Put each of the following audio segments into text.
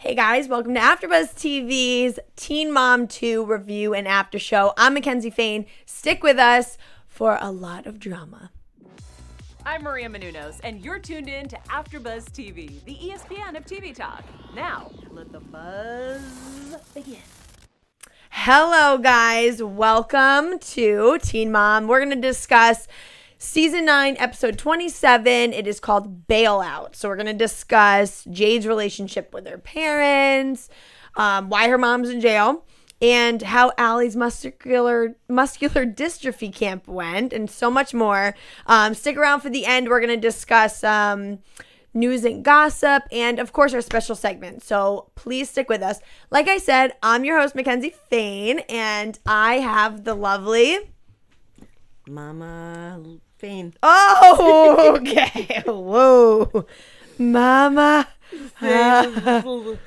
Hey guys, welcome to AfterBuzz TV's Teen Mom 2 review and after show. I'm Mackenzie Fain. Stick with us for a lot of drama. I'm Maria Menounos, and you're tuned in to AfterBuzz TV, the ESPN of TV talk. Now, let the buzz begin. Hello guys, welcome to Teen Mom. We're going to discuss Season 9, Episode 27. It is called Bailout. So we're going to discuss Jade's relationship with her parents, why her mom's in jail, and how Allie's muscular dystrophy camp went, and so much more. Stick around for the end. We're going to discuss news and gossip, and of course our special segment. So please stick with us. Like I said, I'm your host, Mackenzie Fain, and I have the lovely Mama Fain. Oh, okay. Whoa. Mama. Oh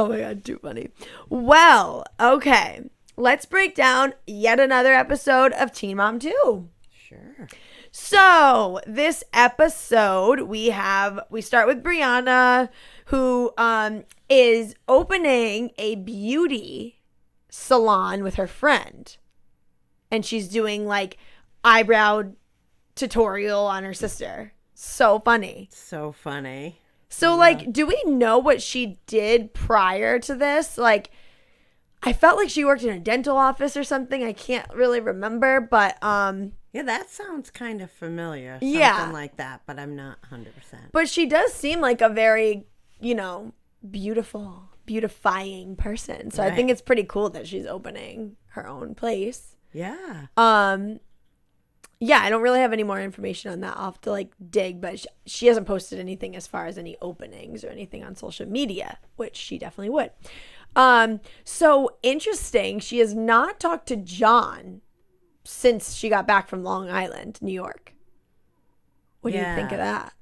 my God, too funny. Well, okay. Let's break down yet another episode of Teen Mom 2. Sure. So, this episode, we start with Briana, who is opening a beauty salon with her friend. And she's doing like eyebrow tutorial on her sister. So funny. So funny. So, like, do we know what she did prior to this? Like, I felt like she worked in a dental office or something. I can't really remember, but yeah, that sounds kind of familiar. Yeah. Something like that, but I'm not 100%. But she does seem like a very, beautifying person. So Right. I think it's pretty cool that she's opening her own place. Yeah. Yeah, I don't really have any more information on that. I'll have to dig, but she hasn't posted anything as far as any openings or anything on social media, which she definitely would. So interesting. She has not talked to John since she got back from Long Island, New York. What do you think of that?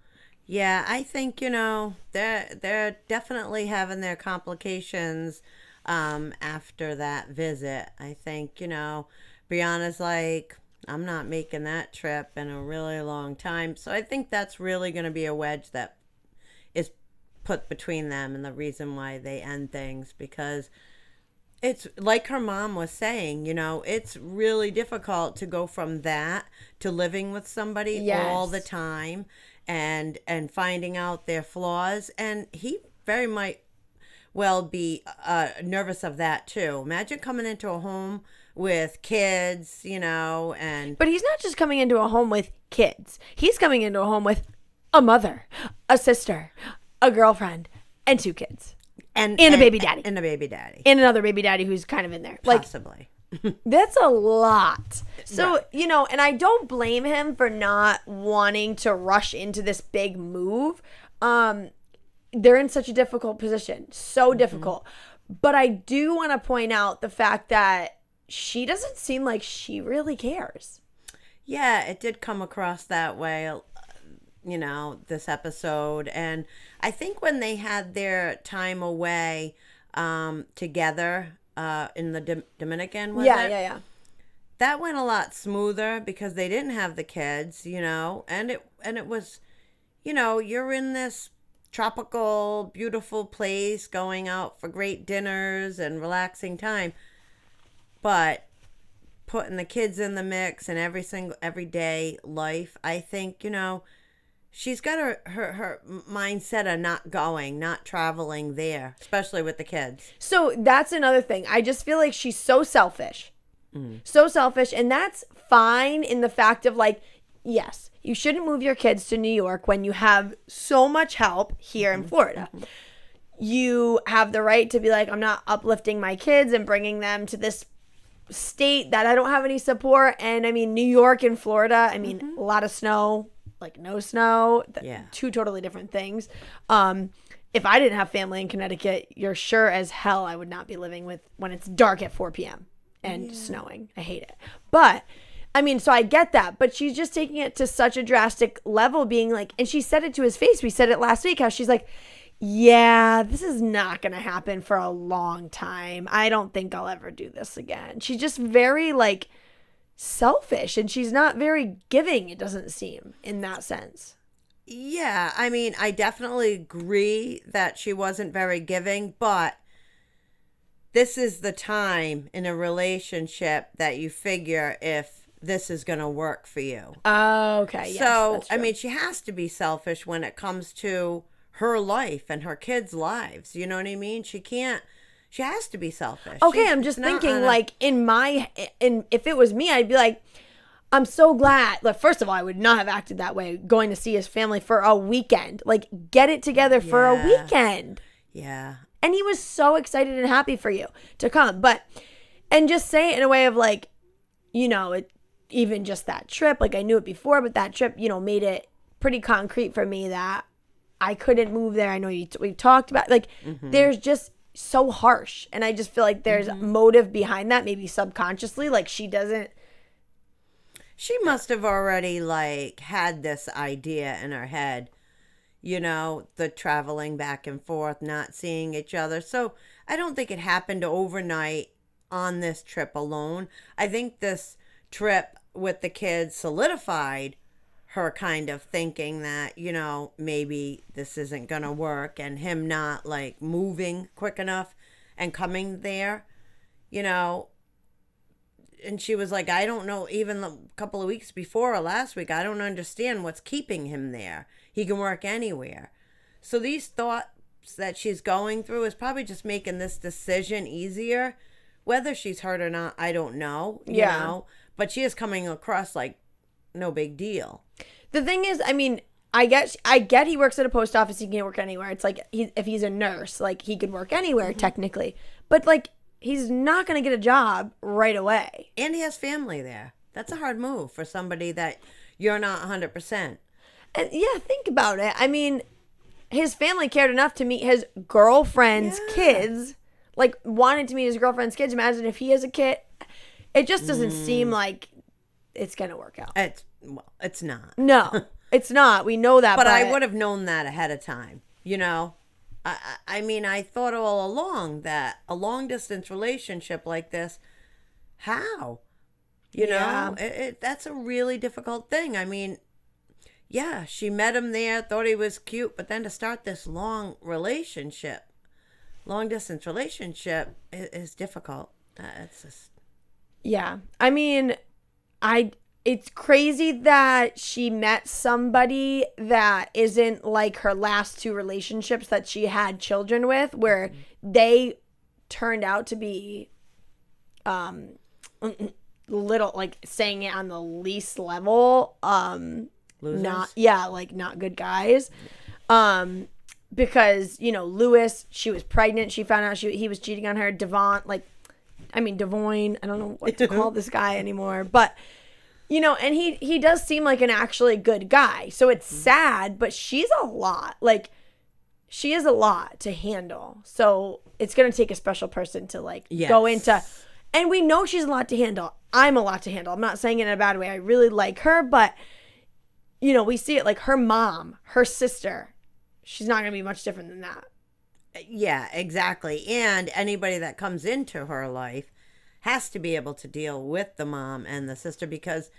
Yeah, I think, they're definitely having their complications after that visit. I think, Brianna's like, I'm not making that trip in a really long time. So I think that's really going to be a wedge that is put between them and the reason why they end things, because it's like her mom was saying, it's really difficult to go from that to living with somebody all the time and finding out their flaws. And he very might well be nervous of that too. Imagine coming into a home with kids, and... But he's not just coming into a home with kids. He's coming into a home with a mother, a sister, a girlfriend, and 2 kids. And a baby daddy. And a baby daddy. And another baby daddy who's kind of in there. Possibly. That's a lot. So, and I don't blame him for not wanting to rush into this big move. They're in such a difficult position. So difficult. But I do want to point out the fact that she doesn't seem like she really cares. Yeah, it did come across that way, this episode. And I think when they had their time away together in the Dominican, was it? Yeah. That went a lot smoother because they didn't have the kids, and it was, you're in this tropical, beautiful place going out for great dinners and relaxing time. But putting the kids in the mix and everyday life, I think, she's got her mindset of not traveling there, especially with the kids. So that's another thing. I just feel like she's so selfish. So selfish. And that's fine in the fact of yes, you shouldn't move your kids to New York when you have so much help here in Florida. You have the right to be like, I'm not uplifting my kids and bringing them to this state that I don't have any support. And I mean, New York and Florida, a lot of snow, no snow, 2 totally different things. If I didn't have family in Connecticut, you're sure as hell I would not be living when it's dark at 4 p.m. and snowing. I hate it. But so I get that, but she's just taking it to such a drastic level, being like, and she said it to his face. We said it last week, how she's like, yeah, this is not going to happen for a long time. I don't think I'll ever do this again. She's just very selfish, and she's not very giving, it doesn't seem, in that sense. Yeah, I mean, I definitely agree that she wasn't very giving, but this is the time in a relationship that you figure if this is going to work for you. Oh, okay. Yes, So, that's I true. mean, she has to be selfish when it comes to her life and her kids' lives. You know what I mean? She has to be selfish. Okay, I'm just thinking, like, if it was me, I'd be like, I'm so glad. Like, first of all, I would not have acted that way going to see his family for a weekend. Like, get it together for a weekend. Yeah. And he was so excited and happy for you to come. And just say it in a way of like, even just that trip, like I knew it before, but that trip, made it pretty concrete for me that I couldn't move there. I know we've talked about, like, there's just so harsh. And I just feel like there's motive behind that, maybe subconsciously. Like she must have already like had this idea in her head, the traveling back and forth, not seeing each other. So I don't think it happened overnight on this trip alone. I think this trip with the kids solidified her kind of thinking that, maybe this isn't going to work, and him not like moving quick enough and coming there, and she was like, I don't know, even a couple of weeks before or last week, I don't understand what's keeping him there. He can work anywhere. So these thoughts that she's going through is probably just making this decision easier. Whether she's hurt or not, I don't know. You know? But she is coming across like no big deal. The thing is, I mean, I get he works at a post office. He can work anywhere. It's like if he's a nurse, like he could work anywhere technically. But like he's not going to get a job right away. And he has family there. That's a hard move for somebody that you're not 100%. And yeah, think about it. I mean, his family cared enough to meet his girlfriend's kids. Like wanted to meet his girlfriend's kids. Imagine if he has a kid. It just doesn't seem like it's going to work out. It's not. No, it's not. We know that. But I would have known that ahead of time. I mean, I thought all along that a long distance relationship like this, how? That's a really difficult thing. I mean, yeah, she met him there, thought he was cute, but then to start this long distance relationship is difficult. It's just... Yeah. I mean, it's crazy that she met somebody that isn't like her last two relationships that she had children with, where they turned out to be little, like saying it on the least level, Losers? not good guys. Because, Lewis, she was pregnant. She found out he was cheating on her. Devoyne, I don't know what to call this guy anymore, but and he does seem like an actually good guy. So it's sad, but she's a lot. Like she is a lot to handle. So it's going to take a special person to go into, and we know she's a lot to handle. I'm a lot to handle. I'm not saying it in a bad way. I really like her, but we see it like her mom, her sister. She's not going to be much different than that. Yeah, exactly. And anybody that comes into her life has to be able to deal with the mom and the sister, because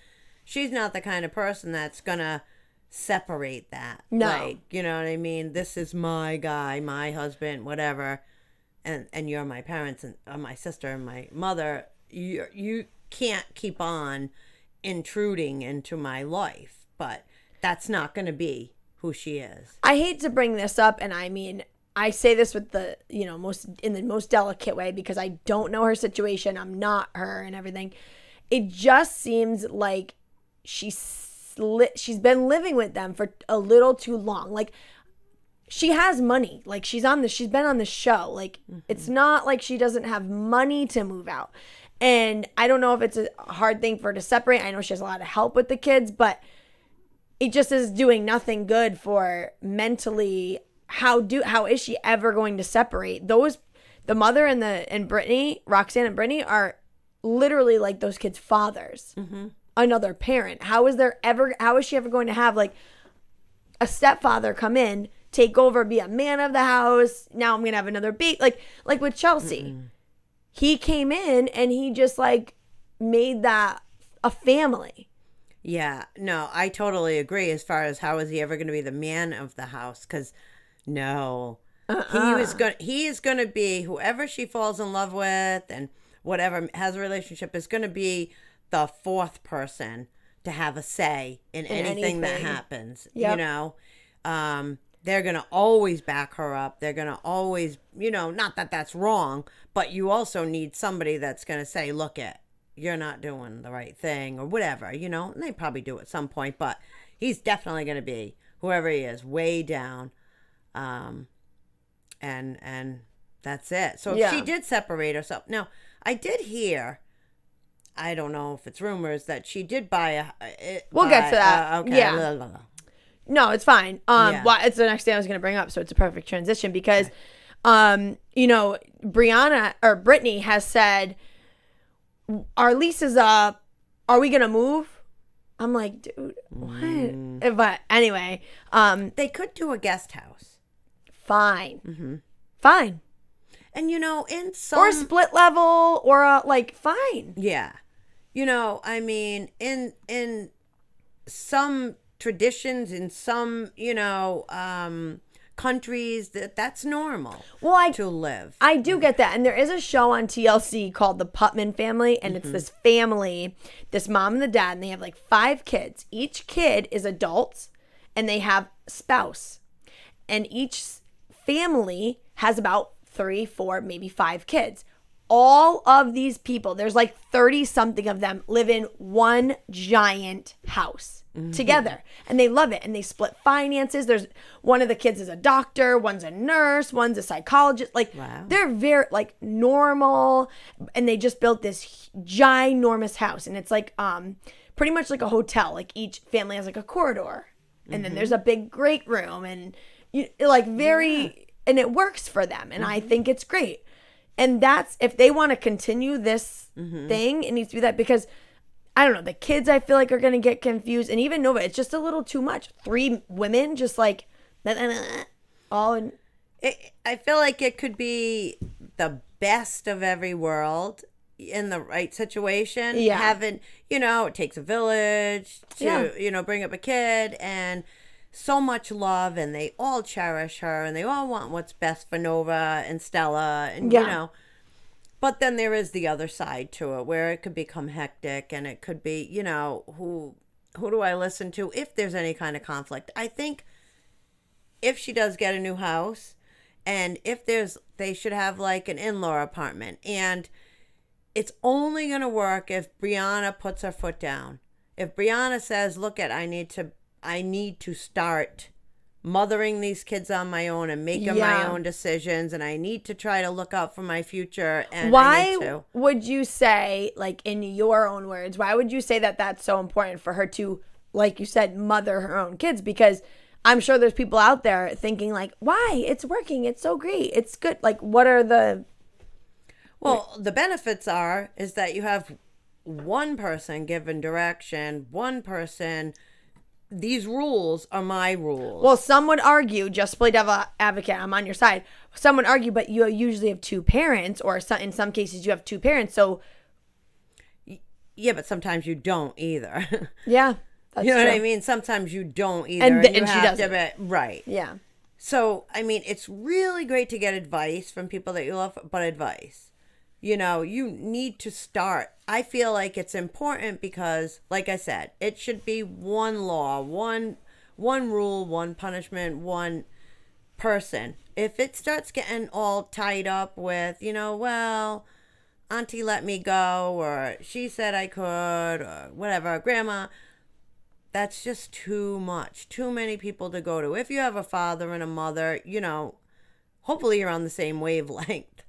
she's not the kind of person that's going to separate that. No. Like, you know what I mean? This is my guy, my husband, whatever. And you're my parents and my sister and my mother. You can't keep on intruding into my life, but that's not going to be who she is. I hate to bring this up, and I mean, I say this with the, in the most delicate way, because I don't know her situation. I'm not her and everything. It just seems like she's been living with them for a little too long. Like she has money. Like she's been on the show. Like it's not like she doesn't have money to move out. And I don't know if it's a hard thing for her to separate. I know she has a lot of help with the kids, but it just is doing nothing good for mentally. How is she ever going to separate? The mother and Brittany, Roxanne and Brittany, are literally like those kids' fathers. Another parent. How is she ever going to have like a stepfather come in, take over, be a man of the house? Now I'm gonna have another baby. Like with Chelsea. He came in and he just like made that a family. Yeah, no, I totally agree as far as how is he ever going to be the man of the house, cuz no. He is going to be whoever she falls in love with and whatever has a relationship is going to be the fourth person to have a say in anything that happens. Yep. You know, they're going to always back her up. They're going to always, not that that's wrong, but you also need somebody that's going to say, look you're not doing the right thing or whatever, and they probably do at some point, but he's definitely going to be whoever he is way down. And that's it. So if she did separate herself. Now, I did hear, I don't know if it's rumors, that she did buy We'll get to that. Okay. Yeah. Blah, blah, blah. No, it's fine. It's the next thing I was going to bring up, so it's a perfect transition because, Brianna or Brittany has said, our lease is up. Are we going to move? I'm like, dude, what? But anyway. They could do a guest house. Fine. Mm-hmm. Fine. And, in some... Or a split level or fine. Yeah. I mean, in some traditions, in some, countries, that's normal to live. I do get that. And there is a show on TLC called The Putman Family. And it's this family, this mom and the dad, and they have 5 kids. Each kid is adults and they have spouse. And each family has about 3, 4, maybe 5 kids. All of these people, there's 30 something of them, live in one giant house together, and they love it, and they split finances. There's one of the kids is a doctor, one's a nurse, one's a psychologist. Wow. They're very normal, and they just built this ginormous house, and it's pretty much like a hotel. Each family has a corridor, and then there's a big great room, and and it works for them, and I think it's great. And that's, if they want to continue this thing, it needs to be that, because I don't know, the kids I feel are going to get confused, and even Nova, it's just a little too much. 3 women just all in. I feel like it could be the best of every world in the right situation. Yeah. Having, it takes a village to, bring up a kid, and so much love, and they all cherish her, and they all want what's best for Nova and Stella, and but then there is the other side to it where it could become hectic, and it could be, who do I listen to if there's any kind of conflict. I think if she does get a new house, and if they should have an in-law apartment, and it's only going to work if Brianna puts her foot down. If Brianna says, look, I need to start mothering these kids on my own and making my own decisions, and I need to try to look out for my future. And why would you say, in your own words, why would you say that that's so important for her to, like you said, mother her own kids? Because I'm sure there's people out there thinking why? It's working. It's so great. It's good. What are the... Well, the benefits is that you have one person giving direction, one person... These rules are my rules. Well, some would argue, just play devil advocate, I'm on your side. Some would argue, but you usually have 2 parents, or in some cases you have 2 parents. So, yeah, but sometimes you don't either. Yeah, that's you know true. what I mean? Sometimes you don't either, and you she have doesn't. Right. Yeah. So, I mean, it's really great to get advice from people that you love, but advice. You need to start. I feel like it's important because, like I said, it should be one law, one rule, one punishment, one person. If it starts getting all tied up with, well, Auntie let me go, or she said I could, or whatever, Grandma, that's just too much. Too many people to go to. If you have a father and a mother, hopefully you're on the same wavelength.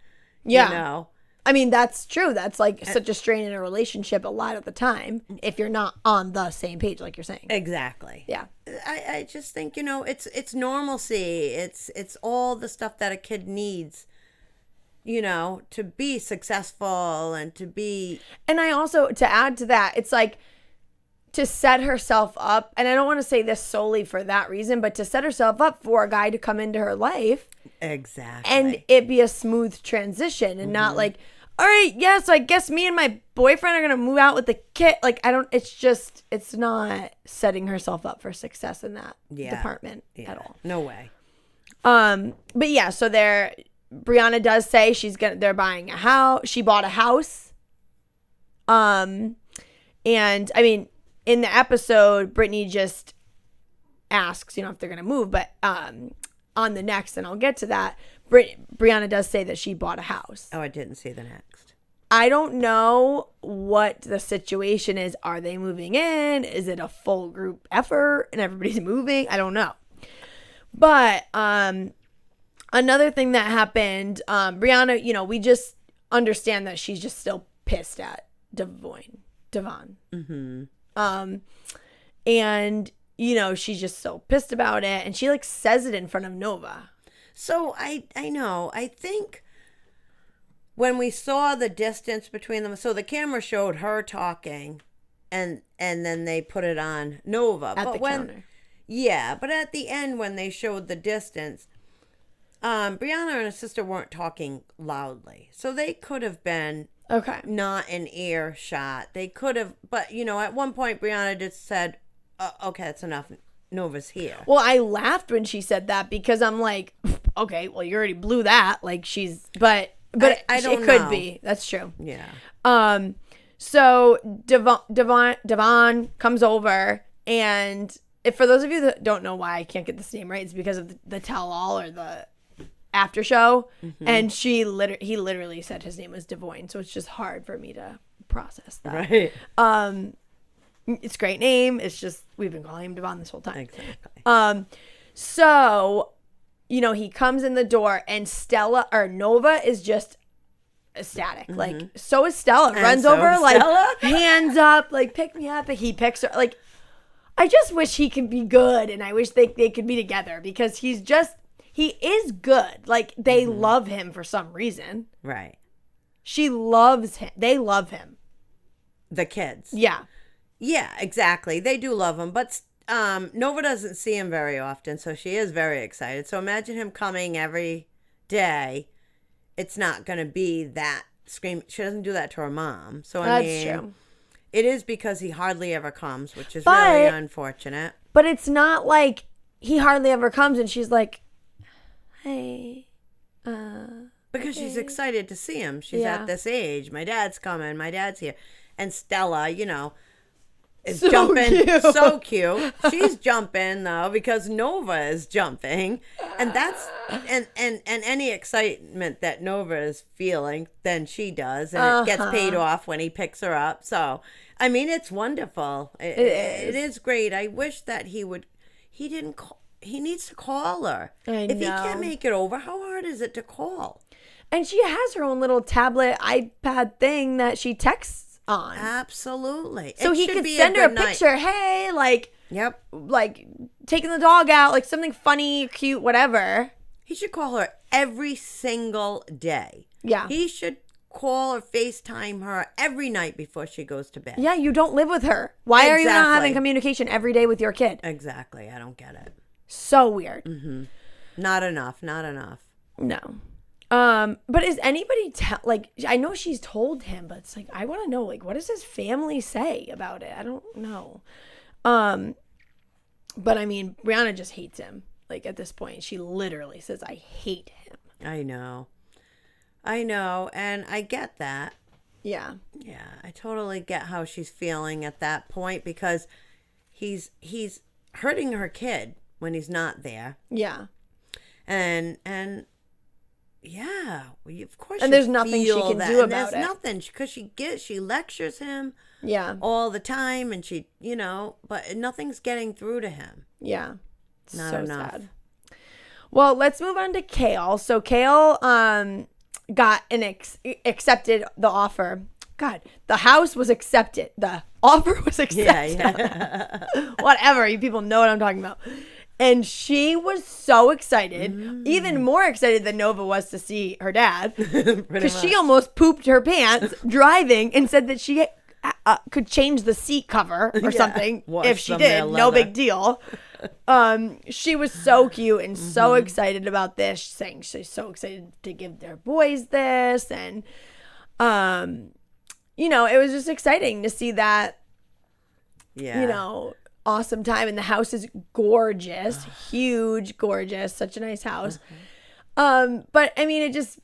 Yeah. I mean, that's true. That's such a strain in a relationship a lot of the time if you're not on the same page, like you're saying. Exactly. Yeah. I just think, it's normalcy. It's all the stuff that a kid needs, to be successful and to be. And I also, to add to that, it's to set herself up, and I don't want to say this solely for that reason, but to set herself up for a guy to come into her life. Exactly. And it be a smooth transition and not all right, yeah, so I guess me and my boyfriend are going to move out with the kid. Like, it's not setting herself up for success in that department at all. No way. But yeah, so Briana does say they're buying a house. She bought a house. And I mean, in the episode, Brittany just asks, if they're going to move, but, on the next, and I'll get to that, Briana does say that she bought a house. Oh, I didn't see the next. I don't know what the situation is. Are they moving in? Is it a full group effort and everybody's moving? I don't know. But another thing that happened, Briana, we just understand that she's just still pissed at Devon. Mm-hmm. And she's just so pissed about it, and she says it in front of Nova. So I know. I think when we saw the distance between them, so the camera showed her talking, and then they put it on Nova At the counter. Yeah, but at the end when they showed the distance, Briana and her sister weren't talking loudly, so they could have been not in earshot. They could have, but at one point Briana just said, "Okay, that's enough. Nova's here." Well, I laughed when she said that because I'm like, okay, well, you already blew that. But I don't know. It could be. That's true. Yeah. So Devon comes over, and for those of you that don't know why I can't get this name right, it's because of the tell-all or the after show, and he literally said his name was Devoyne, so it's just hard for me to process that. Right. It's a great name. It's just we've been calling him Devon this whole time. Exactly. So, he comes in the door, and Nova is just ecstatic. So is Stella. Runs over, Stella? Hands up, pick me up. He picks her. I just wish he could be good, and I wish they could be together because he is good. They love him for some reason. Right. She loves him. They love him. The kids. Yeah. Yeah, exactly. They do love him, but Nova doesn't see him very often, so she is very excited. So imagine him coming every day. It's not going to be that scream. She doesn't do that to her mom. So That's true. It is because he hardly ever comes, which is really unfortunate. But it's not like he hardly ever comes and she's like, hey. Because she's excited to see him. She's at this age. My dad's coming. My dad's here. And Stella, is so jumping. Cute. So cute. She's jumping, though, because Nova is jumping. And that's and any excitement that Nova is feeling, then she does. And it gets paid off when he picks her up. So, I mean, it's wonderful. It is great. I wish that he needs to call her. If he can't make it over, how hard is it to call? And she has her own little tablet, iPad thing that she texts on. Absolutely. So he could send her a picture. Hey, yep. Taking the dog out, something funny, cute, whatever. He should call her every single day. Yeah. He should call or FaceTime her every night before she goes to bed. Yeah, you don't live with her. Why are you not having communication every day with your kid? Exactly. I don't get it. So weird. Mm-hmm. Not enough. No. But is anybody I know she's told him, but it's I want to know, what does his family say about it? I don't know. But I mean, Briana just hates him. At this point, she literally says, I hate him. I know. And I get that. Yeah. Yeah. I totally get how she's feeling at that point because he's hurting her kid when he's not there. Yeah. And yeah, of course. And there's nothing she can do about it. There's nothing because she lectures him. Yeah. All the time, and she, but nothing's getting through to him. Yeah. Not so enough. Sad. Well, let's move on to Kale. So Kale got accepted the offer. God, the house was accepted. The offer was accepted. Yeah. Whatever. You people know what I'm talking about. And she was so excited, even more excited than Nova was to see her dad, because she almost pooped her pants driving and said that she could change the seat cover or something if she did. No big deal. She was so cute and so excited about this, saying she's so excited to give their boys this. And You know, it was just exciting to see that, Yeah. you know, awesome time. And the house is gorgeous, huge, gorgeous, such a nice house. But I mean, it just,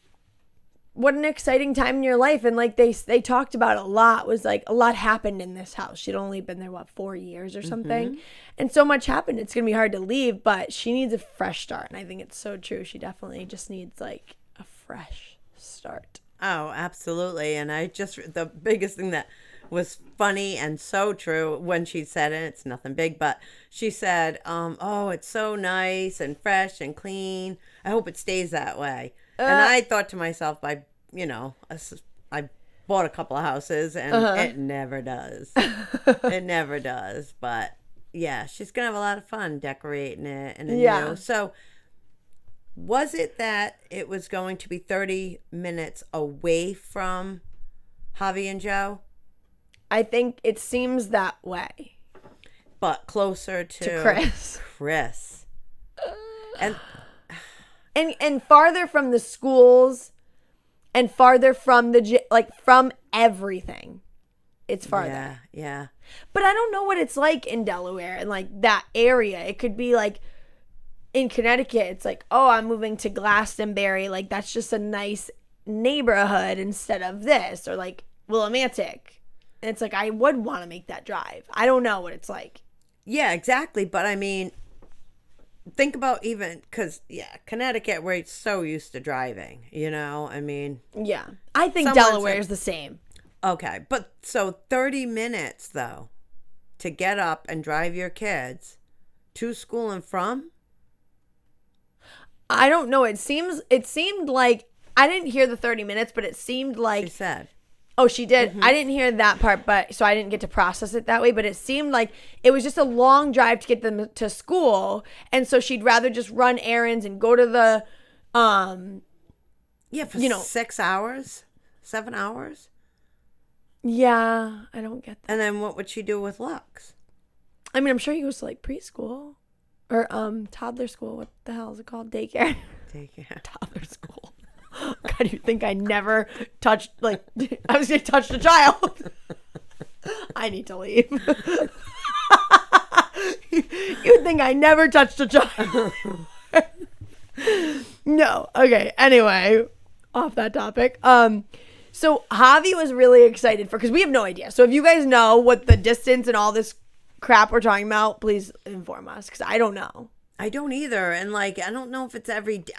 what an exciting time in your life. And like they talked about a lot, was like a lot happened in this house. She'd only been there, 4 years or something. And so much happened. It's going to be hard to leave, but she needs a fresh start. And I think it's so true. She definitely just needs like a fresh start. Oh, absolutely. And the biggest thing that was funny and so true when she said it, it's nothing big, but she said, oh, it's so nice and fresh and clean. I hope it stays that way. And I thought to myself, I bought a couple of houses and it never does. It never does. But yeah, she's going to have a lot of fun decorating it and new. So was it that it was going to be 30 minutes away from Javi and Joe? I think it seems that way. But closer to Chris. And farther from the schools and farther from from everything. It's farther. Yeah. But I don't know what it's like in Delaware and like that area. It could be like in Connecticut, it's like, oh, I'm moving to Glastonbury. Like that's just a nice neighborhood instead of this, or like Willimantic. And it's like, I would want to make that drive. I don't know what it's like. Yeah, exactly. But I mean, think about even, because, Connecticut, we're so used to driving, you know? I mean. Yeah. I think Delaware is the same. Okay. But so 30 minutes, though, to get up and drive your kids to school and from? I don't know. It seemed like, I didn't hear the 30 minutes, but it seemed like. She said. Oh, she did. I didn't hear that part, so I didn't get to process it that way. But it seemed like it was just a long drive to get them to school, and so she'd rather just run errands and go to the, for 6 hours, 7 hours. Yeah, I don't get that. And then what would she do with Lux? I mean, I'm sure he goes to like preschool or toddler school. What the hell is it called? Daycare. Toddler school. God, you think I never touched, I was going to touch the child. I need to leave. You think I never touched a child. No. Okay. Anyway, off that topic. So Javi was really excited because we have no idea. So if you guys know what the distance and all this crap we're talking about, please inform us because I don't know. I don't either. And I don't know if it's every day.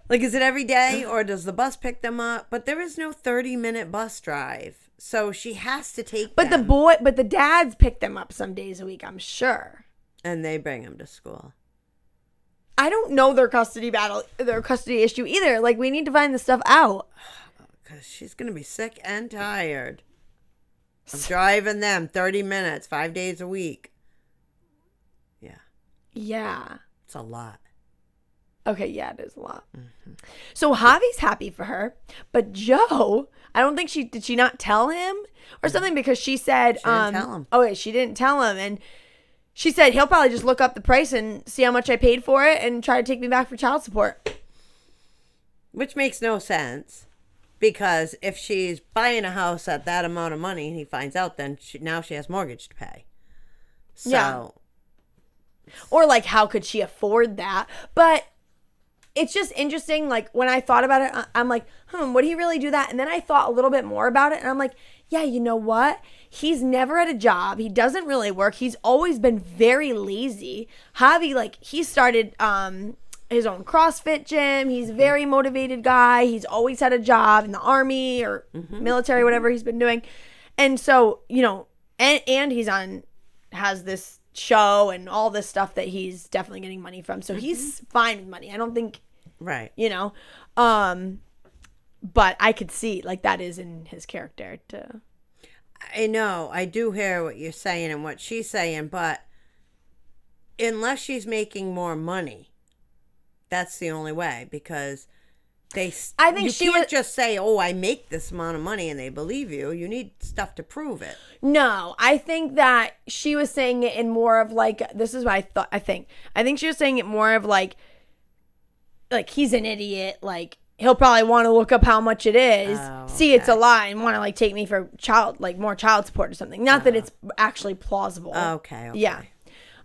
Is it every day or does the bus pick them up? But there is no 30-minute bus drive. So she has to take them. But the dads pick them up some days a week, I'm sure. And they bring them to school. I don't know their custody issue either. We need to find this stuff out. Because she's going to be sick and tired of driving them 30 minutes, 5 days a week. Yeah. Yeah. It's a lot. Okay, yeah, it is a lot. Mm-hmm. So Javi's happy for her, but Joe, I don't think did she not tell him or something because she said, she didn't tell him. Oh, wait, she didn't tell him. And she said, he'll probably just look up the price and see how much I paid for it and try to take me back for child support. Which makes no sense because if she's buying a house at that amount of money and he finds out, then now she has mortgage to pay. So. Yeah. Or how could she afford that? But it's just interesting. When I thought about it, I'm like, would he really do that? And then I thought a little bit more about it. And I'm like, yeah, you know what? He's never had a job. He doesn't really work. He's always been very lazy. Javi, he started his own CrossFit gym. He's a very motivated guy. He's always had a job in the army or military, whatever he's been doing. And so, and he's has this show and all this stuff that he's definitely getting money from. So he's fine with money. I don't think, right. But I could see that is in his character to. I know. I do hear what you're saying and what she's saying, but unless she's making more money, that's the only way because I think you can't just say, "Oh, I make this amount of money," and they believe you. You need stuff to prove it. No, I think that she was saying it in more of this is what I thought. I think she was saying it more of he's an idiot. he'll probably want to look up how much it is, Oh, see it's a okay. lie, and want to like take me for more child support or something. Not that it's actually plausible. Okay. Yeah.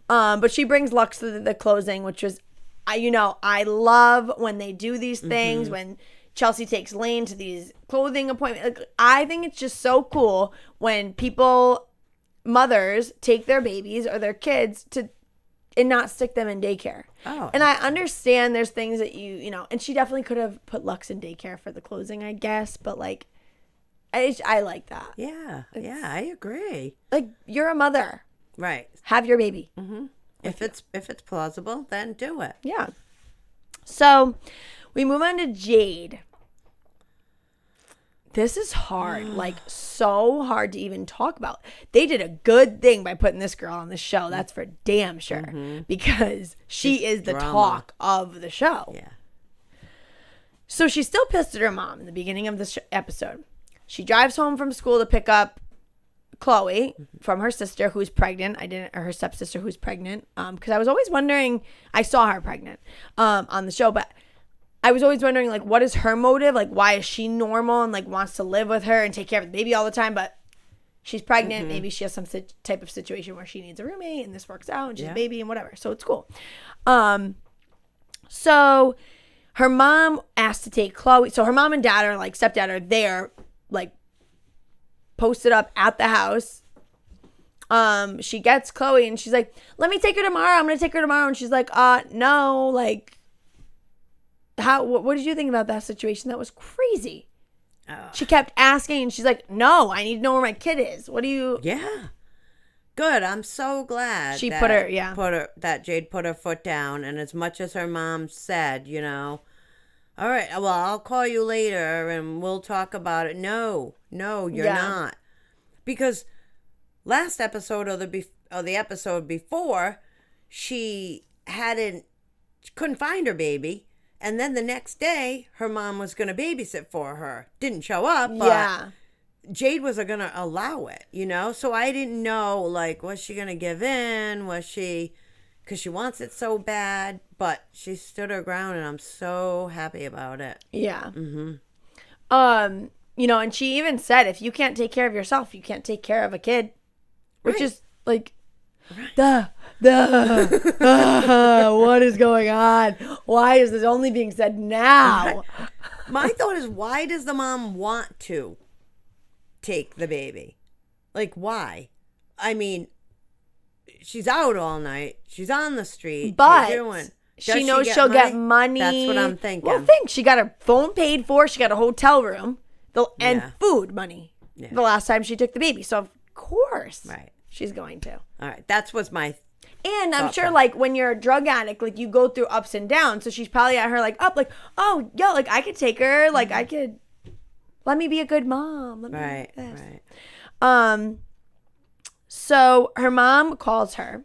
But she brings Lux to the closing, which was, I love when they do these things, when Chelsea takes Lane to these clothing appointments. Like, I think it's just so cool when mothers take their babies or their kids and not stick them in daycare. Oh. And I understand there's things that and she definitely could have put Lux in daycare for the closing, I guess. But like, I like that. Yeah. Yeah, I agree. Like, you're a mother. Right. Have your baby. Mm-hmm. If it's plausible, then do it. Yeah. So we move on to Jade. This is hard, like so hard to even talk about. They did a good thing by putting this girl on the show. That's for damn sure, because she is the drama. talk of the show. Yeah. So she's still pissed at her mom in the beginning of this episode. She drives home from school to pick up Chloe from her sister who's pregnant. Or her stepsister who's pregnant. Because I was always wondering, I saw her pregnant on the show, but I was always wondering, like, what is her motive? Like, why is she normal and, like, wants to live with her and take care of the baby all the time? But she's pregnant. Maybe she has some type of situation where she needs a roommate and this works out and she's a baby and whatever. So it's cool. So her mom asked to take Chloe. So her mom and dad are, like, stepdad are there, like, posted up at the house. She gets Chloe and she's like, let me take her tomorrow. I'm going to take her tomorrow. And she's like, no, like, what did you think about that situation? That was crazy. She kept asking and she's like, no, I need to know where my kid is. What do you? Yeah. Good. I'm so glad She that put her, that Jade put her foot down. And as much as her mom said, all right, well, I'll call you later and we'll talk about it. No, you're not. Because last episode or the episode before, she couldn't find her baby. And then the next day, her mom was going to babysit for her. Didn't show up, but Jade wasn't going to allow it, So I didn't know, like, was she going to give in? Was she, because she wants it so bad, but she stood her ground, and I'm so happy about it. Yeah. Mm-hmm. And she even said, if you can't take care of yourself, you can't take care of a kid, which is like, what is going on? Why is this only being said now? My thought is, why does the mom want to take the baby? Like, why? I mean, she's out all night. She's on the street. But she knows she'll get money. That's what I'm thinking. Well, she got her phone paid for. She got a hotel room and food money the last time she took the baby. So, of course, she's going to. All right. That's what's my And I'm sure, like, when you're a drug addict, like, you go through ups and downs. So she's probably at her, like, up, like, oh, yeah, like, I could take her. Like, I could, let me be a good mom. Let me do this. Right. So her mom calls her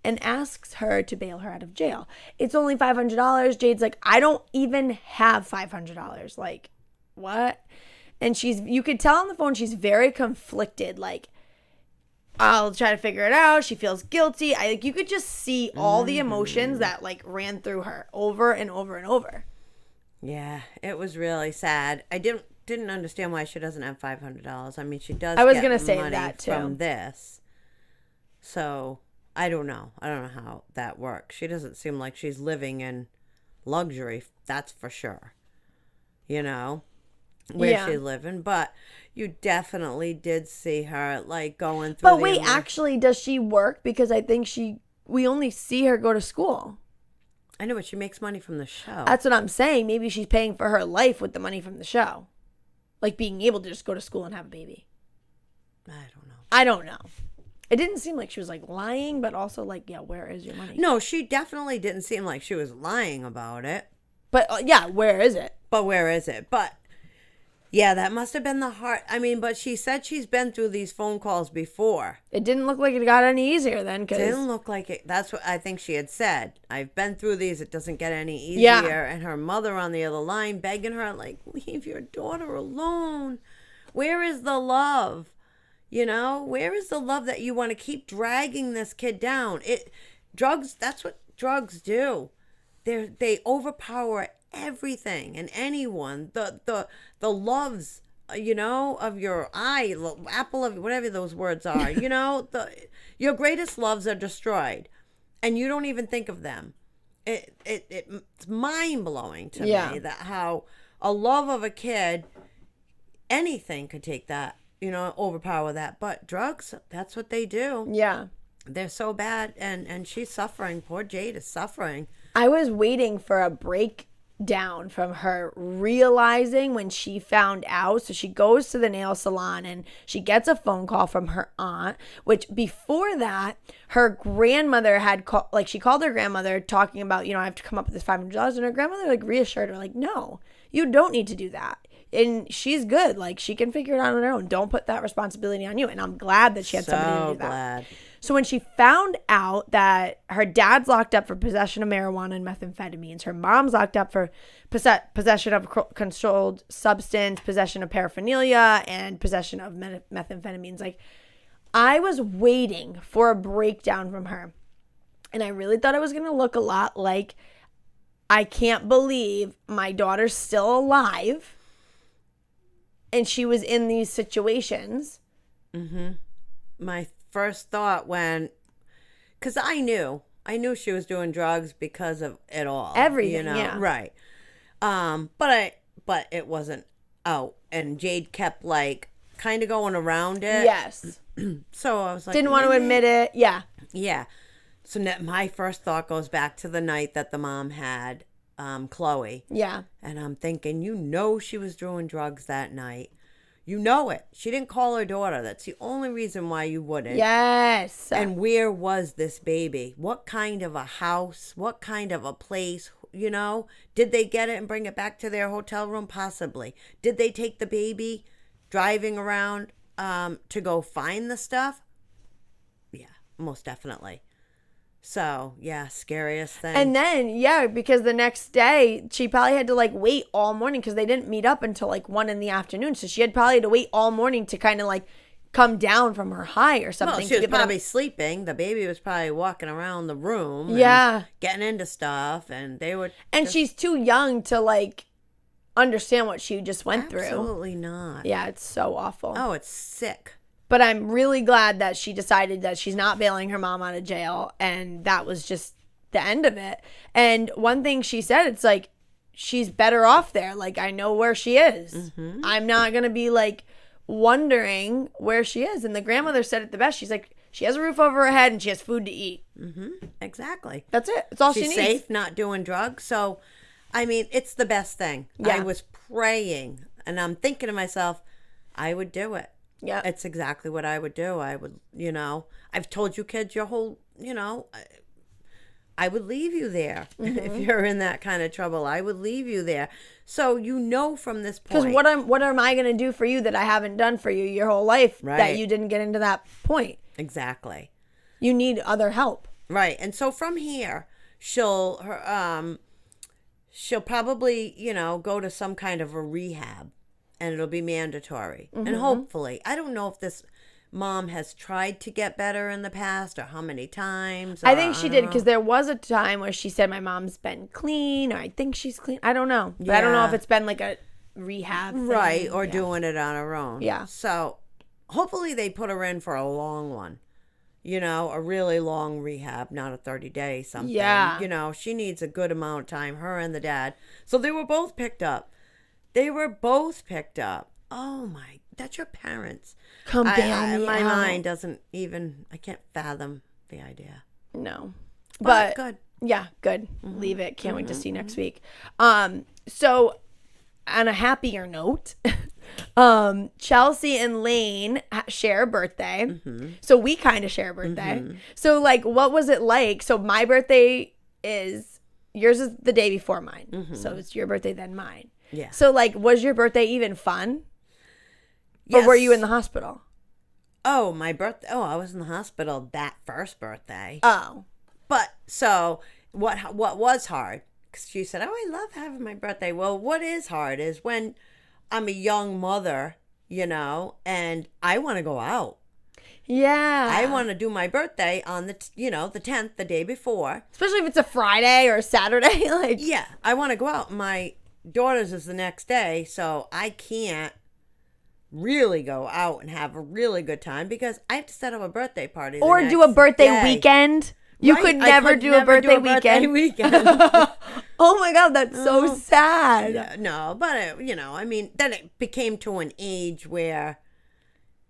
and asks her to bail her out of jail. It's only $500. Jade's like, I don't even have $500. Like, what? And you could tell on the phone she's very conflicted. Like, I'll try to figure it out. She feels guilty. You could just see all the emotions that like ran through her over and over and over. Yeah, it was really sad. I didn't understand why she doesn't have $500. I mean, she does. I was get gonna say money that too from this. So I don't know. I don't know how that works. She doesn't seem like she's living in luxury. That's for sure. Where she's living, but you definitely did see her like going through. But wait, actually, does she work? Because I think we only see her go to school. I know, but she makes money from the show. That's what I'm saying. Maybe she's paying for her life with the money from the show, like being able to just go to school and have a baby. I don't know. It didn't seem like she was like lying, but also like, where is your money? No, she definitely didn't seem like she was lying about it. But where is it? But yeah, that must have been the hard. I mean, but she said she's been through these phone calls before. It didn't look like it got any easier then. It didn't look like it. That's what I think she had said. I've been through these. It doesn't get any easier. Yeah. And her mother on the other line begging her, like, leave your daughter alone. Where is the love? Where is the love that you want to keep dragging this kid down? Drugs, that's what drugs do. They overpower everything and anyone, the loves, of your eye, apple of whatever those words are, your greatest loves are destroyed, and you don't even think of them. It's mind blowing to me that how a love of a kid, anything could take that, overpower that. But drugs, that's what they do. Yeah. They're so bad, and she's suffering. Poor Jade is suffering. I was waiting for a breakdown from her realizing when she found out. So she goes to the nail salon and she gets a phone call from her aunt, which before that, her grandmother had she called her grandmother talking about, I have to come up with this $500. And her grandmother reassured her, no, you don't need to do that. And she's good. She can figure it out on her own. Don't put that responsibility on you. And I'm glad that she had somebody to do that. Glad. So when she found out that her dad's locked up for possession of marijuana and methamphetamines, her mom's locked up for possession of a controlled substance, possession of paraphernalia, and possession of methamphetamines, I was waiting for a breakdown from her. And I really thought it was going to look a lot like, I can't believe my daughter's still alive and she was in these situations. Mm-hmm. My first thought because I knew she was doing drugs because of it all. Everything, yeah. Right. But it wasn't out, and Jade kept kind of going around it. Yes. So I was like, didn't want to admit it. Yeah. Yeah. So my first thought goes back to the night that the mom had Chloe. Yeah. And I'm thinking, she was doing drugs that night. You know it. She didn't call her daughter. That's the only reason why you wouldn't. Yes. And where was this baby? What kind of a house? What kind of a place? Did they get it and bring it back to their hotel room? Possibly. Did they take the baby driving around to go find the stuff? Yeah, most definitely. So, yeah, scariest thing. And then, because the next day, she probably had to, wait all morning because they didn't meet up until, 1 in the afternoon. So she had probably to wait all morning to kind of, come down from her high or something. Well, she was probably sleeping. The baby was probably walking around the room. Yeah. Getting into stuff, and they were... And she's too young to, understand what she just went through. Absolutely not. Yeah, it's so awful. Oh, it's sick. But I'm really glad that she decided that she's not bailing her mom out of jail. And that was just the end of it. And one thing she said, it's she's better off there. I know where she is. Mm-hmm. I'm not going to be wondering where she is. And the grandmother said it the best. She's she has a roof over her head and she has food to eat. Mm-hmm. Exactly. That's it. That's all she needs. needs. She's safe, not doing drugs. So, it's the best thing. Yeah. I was praying and I'm thinking to myself, I would do it. Yeah. It's exactly what I would do. I would, I've told you kids your whole, I would leave you there. Mm-hmm. If you're in that kind of trouble, I would leave you there. So, from this point. Because what am I going to do for you that I haven't done for you your whole life that you didn't get into that point? Exactly. You need other help. Right. And so from here, she'll probably, go to some kind of a rehab. And it'll be mandatory. Mm-hmm. And hopefully, I don't know if this mom has tried to get better in the past or how many times. I think she did because there was a time where she said my mom's been clean or I think she's clean. I don't know. But I don't know if it's been a rehab thing. Right, or doing it on her own. Yeah. So hopefully they put her in for a long one. A really long rehab, not a 30-day something. Yeah. She needs a good amount of time, her and the dad. So they were both picked up. Oh my, that's your parents. Come bail me my out. mind doesn't even, I can't fathom the idea. No. But good. Yeah, good. Mm-hmm. Leave it. Can't wait to see you next week. So on a happier note, Chelsea and Lane share a birthday. Mm-hmm. So we kind of share a birthday. Mm-hmm. So what was it like? So my birthday yours is the day before mine. Mm-hmm. So it's your birthday, then mine. Yeah. So was your birthday even fun? Yes. Or were you in the hospital? Oh, my birthday. Oh, I was in the hospital that first birthday. Oh. But so what was hard? Because she said, "Oh, I love having my birthday." Well, what is hard is when I'm a young mother, and I want to go out. Yeah. I want to do my birthday on the 10th, the day before. Especially if it's a Friday or a Saturday. Like, Yeah, I want to go out. My daughter's is the next day, so I can't really go out and have a really good time because I have to set up a birthday party. Or do a birthday weekend. You Right, could I never could do never a birthday weekend. Oh my God, that's so sad. Yeah, no, but I mean, then it became to an age where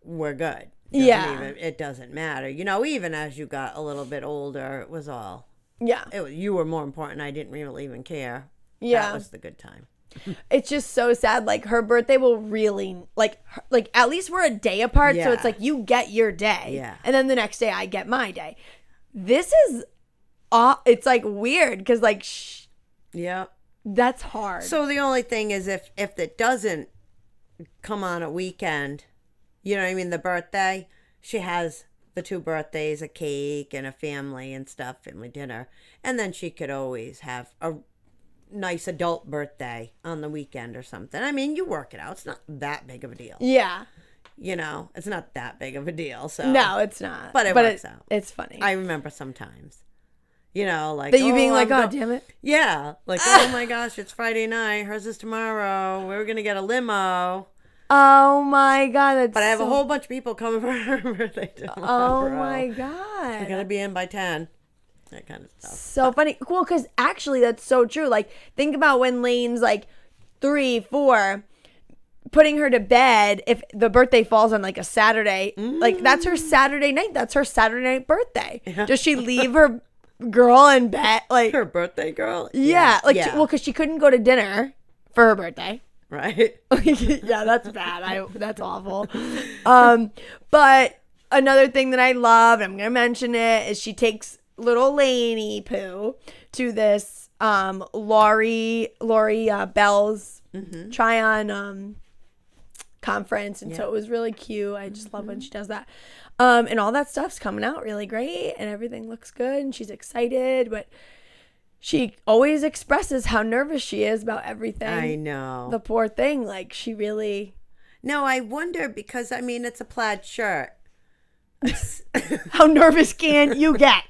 we're good. It doesn't matter. Even as you got a little bit older, it was all. Yeah. You were more important. I didn't really even care. Yeah. That was the good time. It's just so sad. Like, her birthday will really, like at least we're a day apart. So Yeah. it's like you get your day. Yeah. And then the next day I get my day. This is, it's like weird because like, Yeah. that's hard. So the only thing is if it doesn't come on a weekend, you know what I mean, the birthday, she has the 2 birthdays, a cake and a family and stuff, family dinner. And then she could always have a nice adult birthday on the weekend or something. I mean, you work it out. It's not that big of a deal. Yeah. It's not that big of a deal. So No, it's not. But it works out. It's funny. I remember sometimes. Like that you being like, oh, damn it. Yeah. Like, oh my gosh, it's Friday night. Hers is tomorrow. We're going to get a limo. Oh my God. That's But I have a whole bunch of people coming for her birthday tomorrow. Oh my God. I got to be in by 10. That kind of stuff. So funny. Well, because actually that's so true. Like, think about when Lane's like 3, 4, putting her to bed. If the birthday falls on like a Saturday, like that's her Saturday night. That's her Saturday night birthday. Yeah. Does she leave her girl in bed? Like her birthday girl? Yeah. Because she couldn't go to dinner for her birthday. Right. Yeah, that's bad. That's awful. But another thing that I love, and I'm gonna mention it, is she takes little Lainey Pooh to this Lori Bell's try on conference, and so it was really cute. I just love when she does that. And all that stuff's coming out really great, and everything looks good, and she's excited, but she always expresses how nervous she is about everything. I know. The poor thing, like she really. No, I wonder because I mean it's a plaid shirt. How nervous can you get?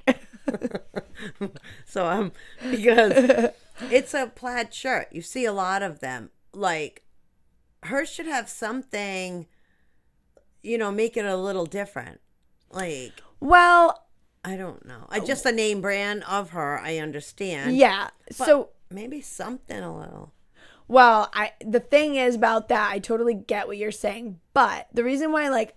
So because it's a plaid shirt. You see a lot of them. Like hers should have something, make it a little different. Like, well, I don't know. Just the name brand of her, I understand. Yeah. But so maybe something a little. Well, the thing is about that, I totally get what you're saying, but the reason why,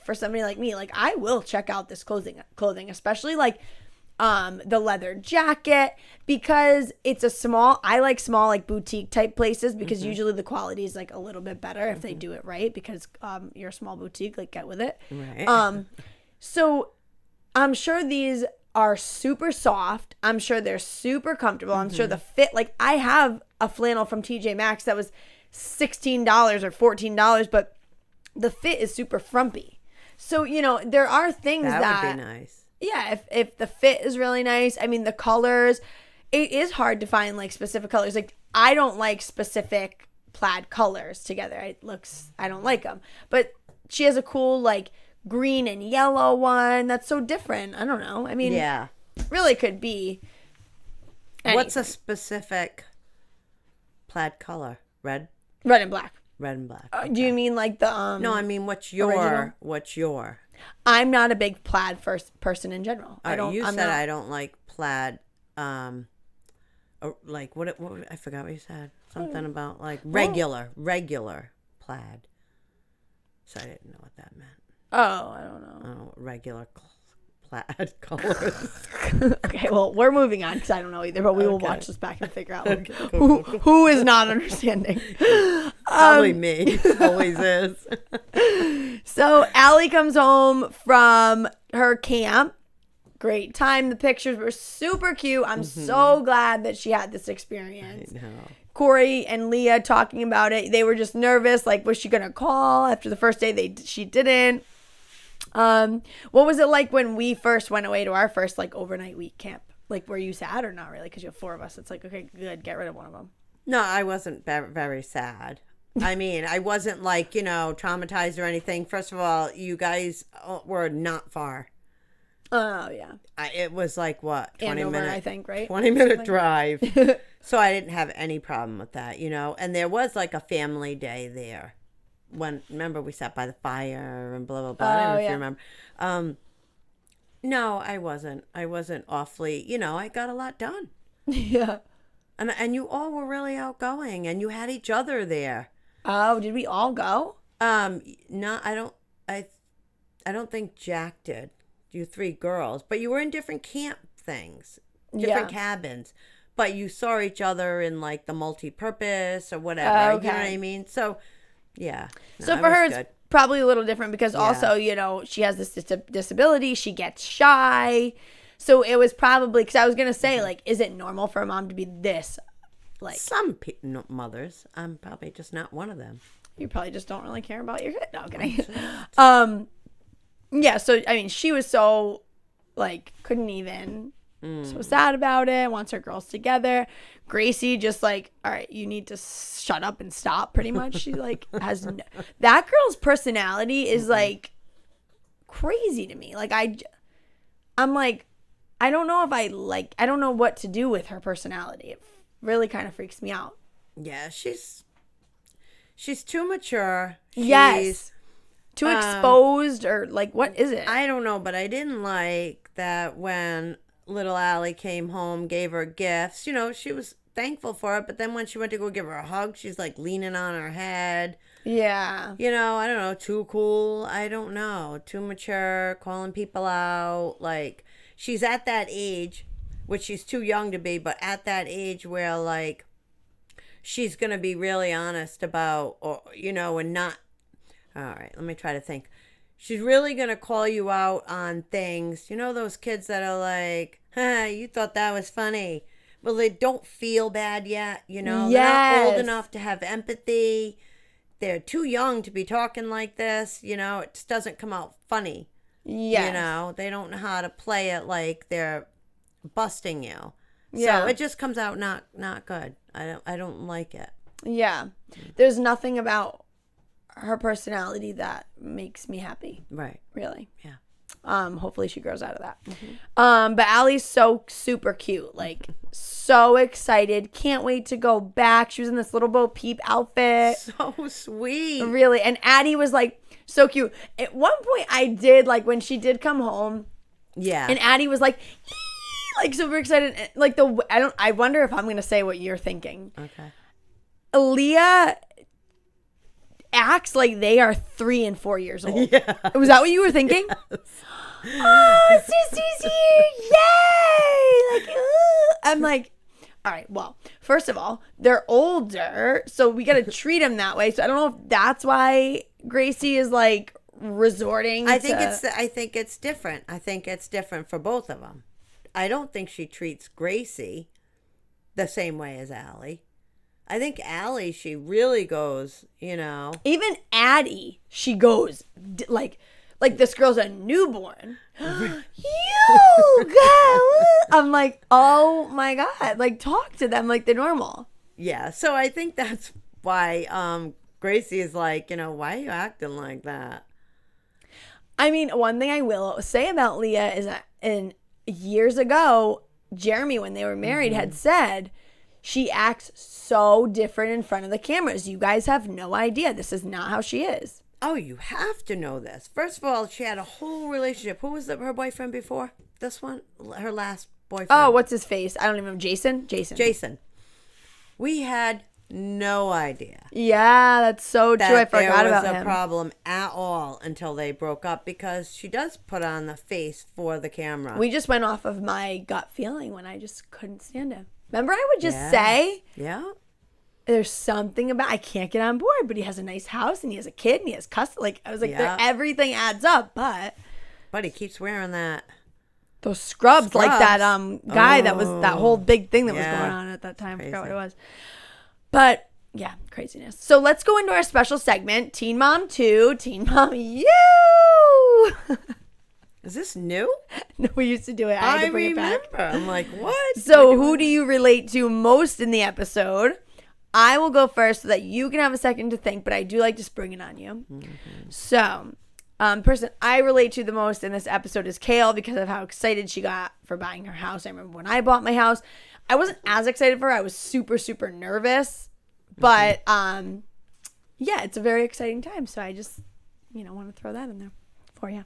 for somebody like me, I will check out this clothing, especially the leather jacket, because it's I like small, boutique type places, because usually the quality is a little bit better if they do it right, because you're a small boutique, get with it. Right. So I'm sure these are super soft. I'm sure they're super comfortable. I'm sure the fit, I have a flannel from TJ Maxx that was $16 or $14, but the fit is super frumpy. So, there are things that would be nice. Yeah, if the fit is really nice. I mean, the colors, it is hard to find specific colors. I don't like specific plaid colors together. I don't like them. But she has a cool green and yellow one that's so different. I don't know. I mean, yeah, really could be anything. What's a specific plaid color? Red and black. Red and black. Do you mean the No, I mean what's your? I'm not a big plaid person in general. I don't like plaid. What I forgot what you said. Something about regular plaid. So I didn't know what that meant. Oh, I don't know. Oh, regular plaid colors. Okay, well, we're moving on because I don't know either, but we will watch this back and figure out Cool. who is not understanding. Probably me. Always is. So Allie comes home from her camp. Great time. The pictures were super cute. I'm so glad that she had this experience. I know. Corey and Leah talking about it. They were just nervous. Was she going to call after the first day? She didn't. What was it like when we first went away to our first overnight week camp? Were you sad or not really? Because you have 4 of us. It's okay, good. Get rid of one of them. No, I wasn't very sad. I mean, I wasn't like, traumatized or anything. First of all, you guys were not far. Oh, yeah. It was like, what, 20 Andover, minute? I think, right? 20-minute drive. So I didn't have any problem with that, And there was like a family day there. Remember, we sat by the fire and blah, blah, blah. I don't know if you remember. No, I wasn't. I wasn't awfully, I got a lot done. Yeah. And you all were really outgoing, and you had each other there. Oh, did we all go? No, I don't think Jack did. You 3 girls, but you were in different camp things, different cabins, but you saw each other in like the multi-purpose or whatever. Okay. You know what I mean? So, yeah. No, So for her, it's probably a little different because also, she has this disability. She gets shy. So it was probably, because I was going to say, like, is it normal for a mom to be this? Like, some mothers. I'm probably just not one of them. You probably just don't really care about your kid. No, kidding. Yeah, so, I mean, she was so, like, couldn't even, so sad about it, wants her girls together. Gracie just, like, all right, you need to shut up and stop, pretty much. She, like, has, that girl's personality is, like, crazy to me. Like, I'm, like, I don't know if I don't know what to do with her personality. It really kind of freaks me out. Yeah, she's too mature. Yes. Too exposed, or like, what is it? I don't know, but I didn't like that when little Allie came home, gave her gifts. She was thankful for it, but then when she went to go give her a hug, she's like leaning on her head. Yeah. I don't know, too cool. I don't know. Too mature, calling people out. Like, she's at that age, which she's too young to be, but at that age where, like, she's going to be really honest about, or, and not. All right, let me try to think. She's really going to call you out on things. Those kids that are like, you thought that was funny. Well, they don't feel bad yet, They're not old enough to have empathy. They're too young to be talking like this. It just doesn't come out funny. Yeah. They don't know how to play it like they're busting you. Yeah. So it just comes out not good. I don't like it. Yeah. There's nothing about her personality that makes me happy. Right. Really. Yeah. Hopefully she grows out of that. Mm-hmm. But Allie's so super cute. Like, so excited. Can't wait to go back. She was in this little Bo Peep outfit. So sweet. Really. And Addie was like so cute. At one point I did, like, when she did come home. Yeah. And Addie was like, like, super excited. Like, I wonder if I'm going to say what you're thinking. Okay. Leah acts like they are 3 and 4 years old. Yeah. Was that what you were thinking? Yes. Oh, Sissy's here! Yay! Like, I'm like, all right. Well, first of all, they're older, so we got to treat them that way. So I don't know if that's why Gracie is like resorting. I think it's different. I think it's different for both of them. I don't think she treats Gracie the same way as Allie. I think Allie, she really goes, Even Addie, she goes, like this girl's a newborn. You go. I'm like, oh my God. Like, talk to them like they're normal. Yeah. So I think that's why Gracie is like, why are you acting like that? I mean, one thing I will say about Leah is that years ago, Jeremy, when they were married, had said, she acts so different in front of the cameras. You guys have no idea. This is not how she is. Oh, you have to know this. First of all, she had a whole relationship. Who was her boyfriend before? This one? Her last boyfriend. Oh, what's his face? I don't even know. Jason. We had no idea. Yeah, that's so true. I forgot about him. There was a problem at all until they broke up, because she does put on the face for the camera. We just went off of my gut feeling when I just couldn't stand him. Remember, I would just say, there's something about, I can't get on board, but he has a nice house and he has a kid and he has custody. Like, I was like, everything adds up, but he keeps wearing those scrubs. Like that guy that was, that whole big thing that was going on at that time. Crazy. I forgot what it was. But yeah, craziness. So let's go into our special segment, Teen Mom 2, Teen Mom You. Is this new? No, we used to do it. I had to bring it back. I'm like, what? So who do you relate to most in the episode? I will go first so that you can have a second to think, but I do like to spring it on you. So, person I relate to the most in this episode is Kale because of how excited she got for buying her house. I remember when I bought my house, I wasn't as excited for her. I was super, super nervous. But, yeah, it's a very exciting time. So I just, want to throw that in there for you.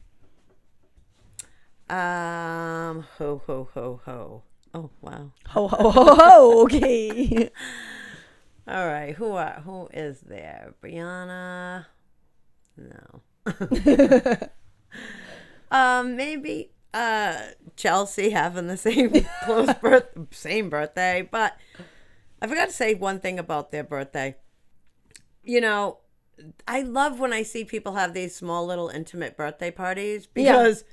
Ho, ho, ho, ho. Oh, wow. Ho, ho, ho, ho. Okay. All right. Who is there? Briana? No. Maybe Chelsea having the same birthday, but I forgot to say one thing about their birthday. I love when I see people have these small little intimate birthday parties because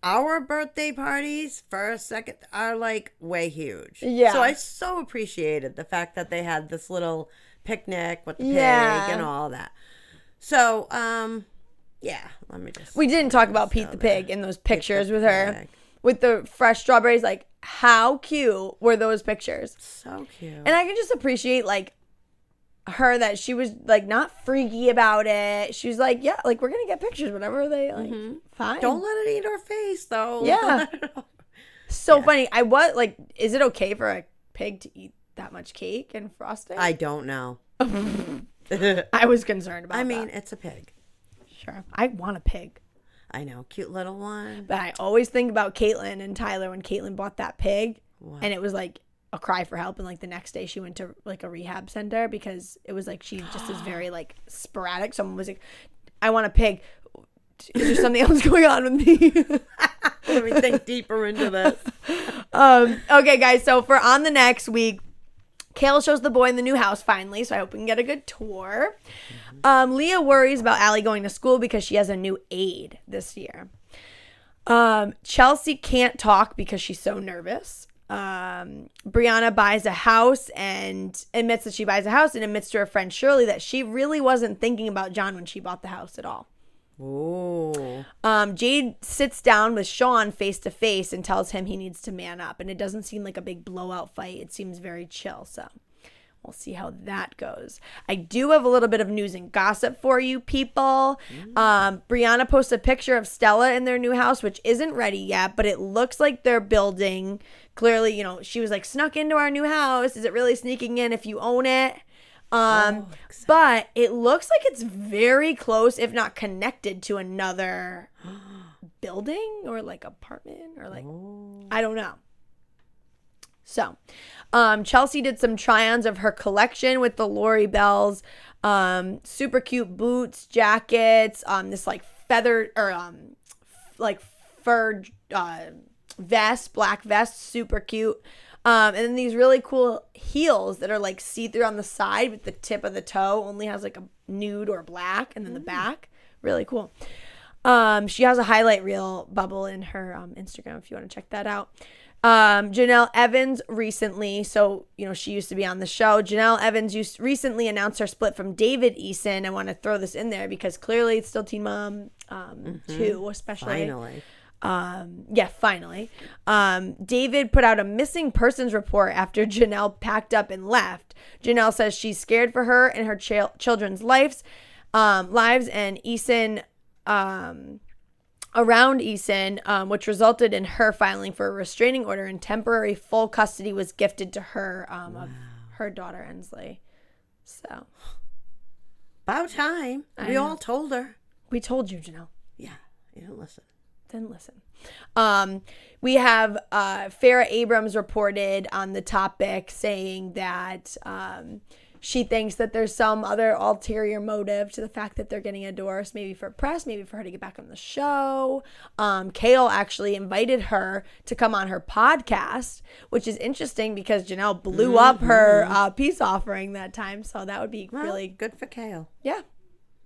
our birthday parties, first, second, are like way huge. Yeah. So I so appreciated the fact that they had this little picnic with the pig and all that. So, let me just. We didn't talk about Pete the pig in those pictures with her. With the fresh strawberries. Like, how cute were those pictures? So cute. And I can just appreciate, like, her that she was, like, not freaky about it. She was like, yeah, like, we're going to get pictures, whatever they, like, fine. Don't let it eat her face, though. Yeah. So funny. Is it okay for a pig to eat that much cake and frosting? I don't know. I was concerned about that. I mean, it's a pig. Sure. I want a pig. I know. Cute little one. But I always think about Caitlin and Tyler when Caitlin bought that pig. What? And it was like a cry for help. And like the next day she went to like a rehab center because it was like she just is very like sporadic. Someone was like, I want a pig. Is there something else going on with me? Let me think deeper into this. Okay, guys. So for on the next week, Kale shows the boy in the new house finally, so I hope we can get a good tour. Leah worries about Allie going to school because she has a new aide this year. Chelsea can't talk because she's so nervous. Briana buys a house and admits that she buys a house and admits to her friend Shirley that she really wasn't thinking about John when she bought the house at all. Ooh. Jade sits down with Sean face to face and tells him he needs to man up. And it doesn't seem like a big blowout fight. It seems very chill. So we'll see how that goes. I do have a little bit of news and gossip for you people. Briana posts a picture of Stella in their new house, which isn't ready yet, but it looks like they're building. Clearly, she was like, snuck into our new house. Is it really sneaking in if you own it? But it looks like it's very close, if not connected to another building or like apartment or like, I don't know. So, Chelsea did some try-ons of her collection with the Lori Bells, super cute boots, jackets, this like feathered or like fur vest, black vest, super cute. And then these really cool heels that are like see-through on the side with the tip of the toe only has like a nude or black, and then the back, really cool. She has a highlight reel bubble in her Instagram if you want to check that out. Janelle Evans recently, she used to be on the show. Janelle Evans recently announced her split from David Eason. I want to throw this in there because clearly it's still Teen Mom 2, especially. Finally. Finally. David put out a missing persons report after Janelle packed up and left. Janelle says she's scared for her and her children's lives, and Eason, around Eason, which resulted in her filing for a restraining order, and temporary full custody was gifted to her of her daughter Ensley. So, about time. We all told her. We told you, Janelle. Yeah, you didn't listen. Then listen. We have Farrah Abrams reported on the topic saying that she thinks that there's some other ulterior motive to the fact that they're getting a divorce, maybe for press, maybe for her to get back on the show. Kale actually invited her to come on her podcast, which is interesting because Janelle blew up her peace offering that time. So that would be really good for Kale. Yeah,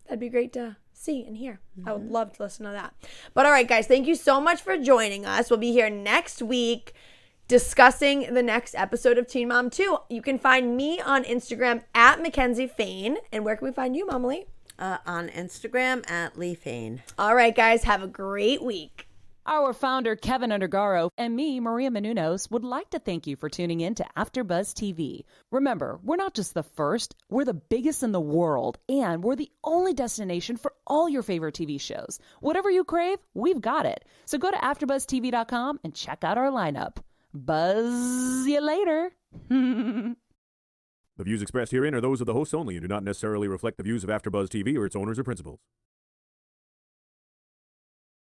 that'd be great to see and hear. I would love to listen to that. But all right, guys, thank you so much for joining us. We'll be here next week discussing the next episode of Teen Mom 2. You can find me on Instagram at Mackenzie Fain. And where can we find you, Mama Lee? On Instagram at Lee Fain. All right, guys, have a great week. Our founder, Keven Undergaro, and me, Maria Menounos, would like to thank you for tuning in to AfterBuzz TV. Remember, we're not just the first, we're the biggest in the world, and we're the only destination for all your favorite TV shows. Whatever you crave, we've got it. So go to AfterBuzzTV.com and check out our lineup. Buzz you later. The views expressed herein are those of the hosts only and do not necessarily reflect the views of AfterBuzz TV or its owners or principals.